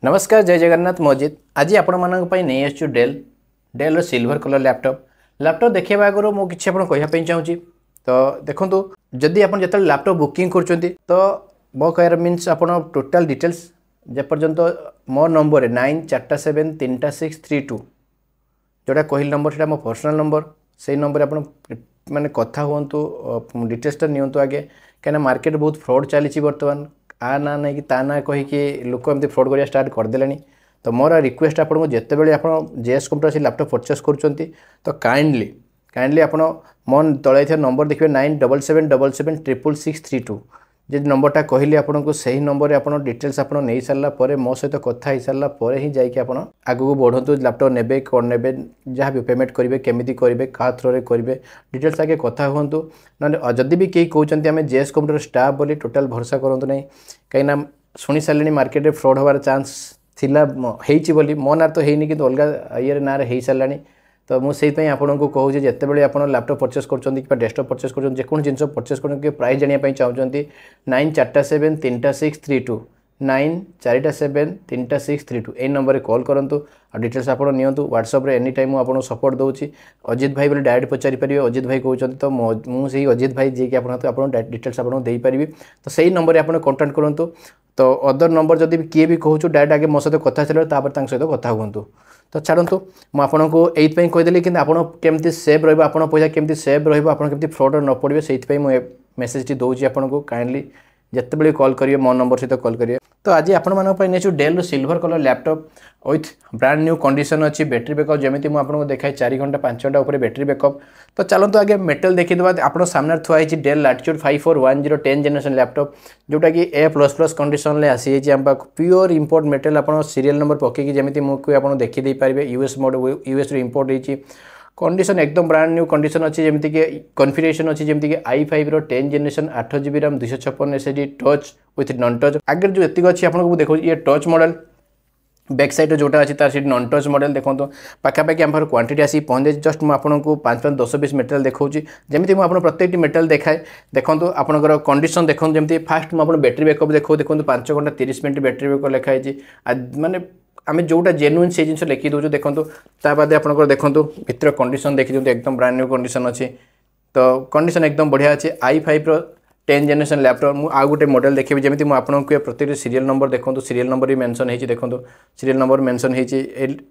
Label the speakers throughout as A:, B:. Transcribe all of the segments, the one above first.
A: नमस्कार जय जगन्नाथ मजिद आज आपण मानक नहीं आसु डेल सिल्वर कलर लैपटॉप देखा आगु मुझे किसी कहवाई चाहूँगी तो देखो जदि आप जो लैपटॉप बुकिंग कर मो कह मीन्स आप टोटाल डिटेल्स जेपर्यंत मो नंबर 94733632 जोटा कहल नंबर से मो पर्सनल नंबर से नंबर आप माने कथा हूँ डिटेल्सटा नियंतु आगे कहीं मार्केट बहुत फ्रॉड चली बर्तमान आ ना नहीं कि ता ना कहीकि लोक एमती फ्रॉड करा स्टार्ट करदे तो मोर रिक्वेस्ट आपको जितेबाला आप जेएस कंप्यूटर से लैपटॉप परचेस कर काइंडली आप मो तले नंबर देखिए 9777666632 जे नंबरटा कहली आपको सही नंबर आप डिटेल्स आप नहीं सारापर मो सहित कथा ही सारापर ही जाकि आगू बढ़ु लैपटॉप ने कौन ने जहाँ भी पेमेंट करेंगे केमी करेंगे क्या थ्रो करेंगे डिटेल्स आगे कथा हूँ ना जदि भी कई कहते आम जेएस कंप्यूटर स्टाफ बोली टोटाल भरोसा करूँ नहीं कहीं शुणी सारे मार्केट में फ्रॉड होवार चांस थिला बोली मो ना तो है कि अलग ये ना हो सारा तो मुझे आपको कहूँ जिते आप लैपटॉप परचेस कर डेस्कटॉप परचेस कर जेको जिन परचेस कर प्राइस जानापी चाहते 94733632 94733632 यही नंबर में कॉल करूँ और डिटेल्स आप नियंतु व्हाट्सएप एनी टाइम आपको सपोर्ट दूसरी अजित भाई बोले डायरेक्ट पचारि पारे अजित भाई कहते तो मुझे अजित भाई जी आप डिटेल्स आपको देपारि तो सही नंबर में आप कंटाक्ट करूँ तो अदर नंबर जब किए भी कहूँ डायरेक्ट आगे मो सहित कथा चलो सहित कथा हूँ तो छाड़ू मुझको यही कहीदेली कि आपमती सेव रहा पैसा केमती सेव रही फ्रॉड न पड़े से मुझे मेसेज दूसरी आपको काइंडली जिते कॉल करेंगे मो नंबर सहित कॉल करेंगे तो आज आपको Dell silver colour laptop with brand new condition अच्छी बैटेरी बैकअप जमी मुझे देखाई 4 घंटा 5 घंटा उपर बैटेरी बैकअप तो चलते आगे मेटल देखीदे आप सामने थुआई डेल लैटिट्यूड 5410 10 जनरेशन लैपटॉप जोटा कि A++ कंडीशन आसी प्योर इंपोर्ट मेटल आप सीरियल नंबर पकईकि जमी मुझे देखी पारे यूएस यूएस इंपोर्ट होती कंडीशन एकदम ब्रांड न्यू कंडीशन अच्छी जमीक कॉन्फिगरेशन अच्छी जमीक i5 10 generation 8GB RAM 256 SSD touch with non touch आगे जो एतिक अच्छी आपको देखो ये टच मॉडल बैक साइड जोटा अच्छी तार नॉन टच मॉडल देखो पाखापाखि आम क्वांटिटी आसी पहुँचे जस्ट मुझे 5-10 मेटेरियल देखी जमी मुझे प्रत्येक मेटेरियल देखाए देखो आपंकर कंडीशन देखो जमी फास्ट मुझे बैटेरी बैकअप देखो 5 घंटा 30 मिनट बैटेरी बैकअप लिखाई माने आम जोटा जेन्युइन से जिन लिखी दूँ देखो ताद आप देखो भितर कंडीशन देखी दिखाते एकदम ब्रांड न्यू कंडीशन अच्छी तो कंडीशन एकदम बढ़िया अच्छी i5 10 जनरेशन लैपटॉप मुझे आउ गोटे मॉडल देखी जमी मुझे प्रत्येक सीरियल नंबर देखो सीरियल नंबर भी मेंशन होती देखो सीरियल नंबर मेंशन होती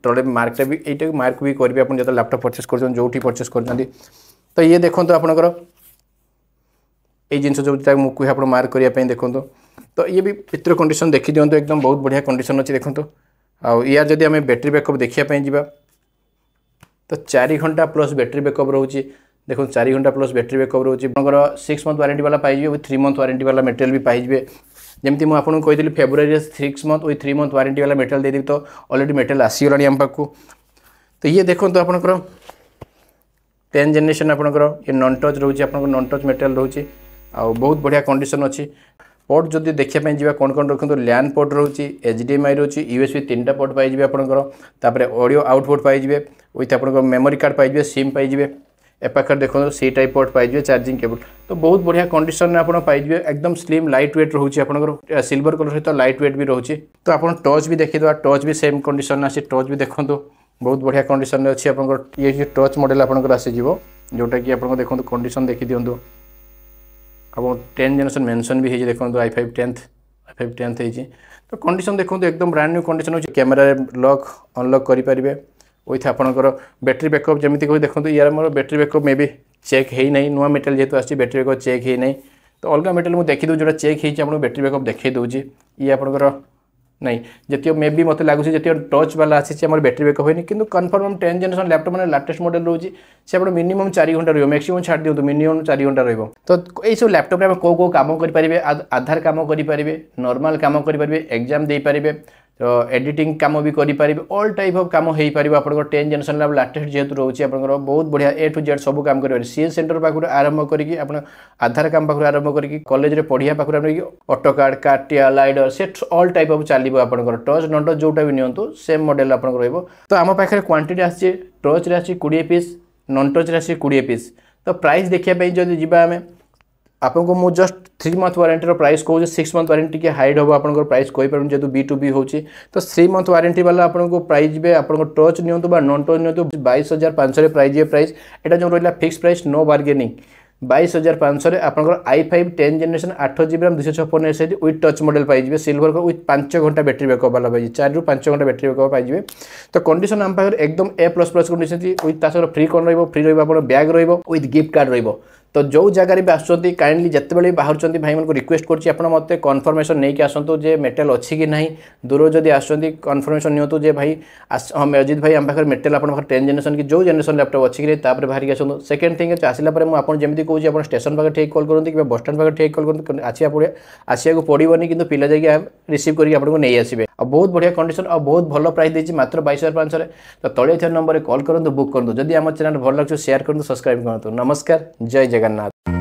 A: तले मार्कटा भी ये मार्क भी करेंगे आप जो लैपटॉप परचेस कर जो परचेस कर तो ये देखो आपंकर ये जिन जो मुझे आप मार्क करने देखो तो ये भी भितर कंडीशन देखी दिखाँ एकदम बहुत बढ़िया कंडीशन अच्छी देखो आउ यार जदि आम बैटेरी बैकअप देखापी जा तो 4 घंटा प्लस बैटेरी बैकअप रोचे देखो 4 घंटा प्लस बैटेरी बैकअप रोचे 6 मंथ वारंटी वाला पाइबे विथ 3 मंथ वारंटी वाला मेटेरियल भी पाइबे जमी मुझे कही February 6 month with 3 month warranty वाला मेटेरियल देदेवी तो ऑलरेडी मेटेरियल आसीगला आम पाक तो ये देखो तो आपंकर 10 जनरेशन आपंकर ये नॉन टच रोचे आप नॉन टच मेटेरियल रोचे आ बहुत बढ़िया कंडीशन अच्छी पोर्ट जदि देखापी जा कौन कौन रखते लैन पोर्ट रोचे HDMI रोचे USB 3टा पोर्ट पाइबे आपंकर ऑडियो आउटपुट पाइबे विथ आप मेमोरी कार्ड पाइबे सिम पाइबे एपाखर देखो सी टाइप पोर्ट पाइबे चार्जिंग केबल तो बहुत बढ़िया कंडीशन में आप पाइबे एकदम स्लिम लाइट वेट रोचे आपंकर सिल्वर कलर सहित लाइट वेट भी रोचे तो आप टच भी देखीदे टच भी सेम कंडीशन आसी टच भी देखो बहुत बढ़िया कंडीशन में अच्छी आप ये टच मॉडल आपंकर आसीज जोटा कि आप देखो कंडीशन देखी दिखाँ अब 10 जनरेशन मेंशन भी है देखो i5 10th है तो कंडीशन देखो एकदम ब्रांड न्यू कंडीशन अच्छे कैमेरा लॉक अनलॉक करेंगे विथ आपंकर बैटेरी बैकअप जमी कह देखो यार मोर बैटेरी बैकअप मे भी चेक है नहीं नुआ मेटेरियल जेहतु आसी बैटेरी बैकअप चेक है नहीं तो अलग मेटेरियल मुझे देखी दूँ जो चेक हो बैटेरी बैकअप देखी दूसरी ये आपंकर नहीं जी मे भी मत लगुच जी टच वाला आसी बैटेरी बैकअप होनी कि कन्फर्म 10 जनरेशन लैपटॉप मैंने लाटेस्ट मॉडल रोचे से आप मिनिमम 4 घंटा रही मैक्सिमम छाड़ दिखाँ मिनिमम 4 घंटा रही तो यही सब लैपटॉप में कौ कम करेंगे आधार कम करेंगे नॉर्मल कम करेंगे एग्जाम दे पारे तो एडिटिंग कम भी करेंगे ऑल टाइप ऑफ कम हो पार आप 10 जनरेशन लाटेस्ट जेहतु रोचे आप बहुत बढ़िया A to Z सब काम करेंगे सीएस सेंटर पाखु आरंभ करके आधार काम पाखु आरंभ करके कॉलेज रे पढ़िया पाखु ऑटो कार्ड काटिया लाइडर से ऑल टाइप ऑफ चलो आपंकर टच नॉन टच जोटा भी नियंतु सेम मॉडल आप तो आम पाखे क्वांटिटी आसी टच रे आसी 20 पीस नॉन टच रे आसी 20 पीस तो प्राइस देखिए जब जी आम आपको मु जस्ट 3 मंथ वारंटी प्राइस कहूँ 6 मंथ वारंटी के हाइड हम आप प्राइस कहीपर जेहतु B2B हो तो 3 मंथ वारंटी वाला आपको प्राइस भी आपको टच नि नॉन टच नि 22,500 प्राइस प्राइस यहाँ जो रहा फिक्स प्राइस नो बार्गेनिंग 22,500 आपंकर i5 10 generation 8GB RAM 256 SSD with touch model पाइबे सिल्वर को विथ 5 घंटा बैटरी बैकअप वाला पाइबे 4 ରୁ 5 घंटा बैटरी बैकअप पाइबे तो कंडीशन आम पाखे एकदम A++ कंडीशन विथ तासर फ्री कौन फ्री रहा बैग विथ गिफ्ट कार्ड रही तो जो जगार भी आसुँच काइंडली जिते बाहर भाई मैं रिक्वेस्ट कर मत कन्फर्मेशन नहीं कि आसतु जे मेटेल अच्छी कि ना दूर जदि आसुँच कन्फर्मेशन नियंतु जे भाई हाँ अजित भाई आम पाखे मेटेल आप 10 जनरेशन कि जो जनरेशन लैपटॉप अच्छी कि तापर बाहर आसतु सेकेंड थिंग आसला मुझे कौन आप स्टेशन पाखे ठीक कॉल करते कि बस स्टैंड पाखे ठीक कॉल करते आसिया पड़ोनी कि पिला जाकि रिसीव करके नहीं आसबे और बहुत बढ़िया कंडीशन और बहुत भल प्राइस देती मात्र 22,500 तो तले थे नंबर कॉल करूँ बुक करूँ जदि आम चैनल भल लगे शेयर करूँ सब्सक्राइब करूँ नमस्कार जय जगन्नाथ।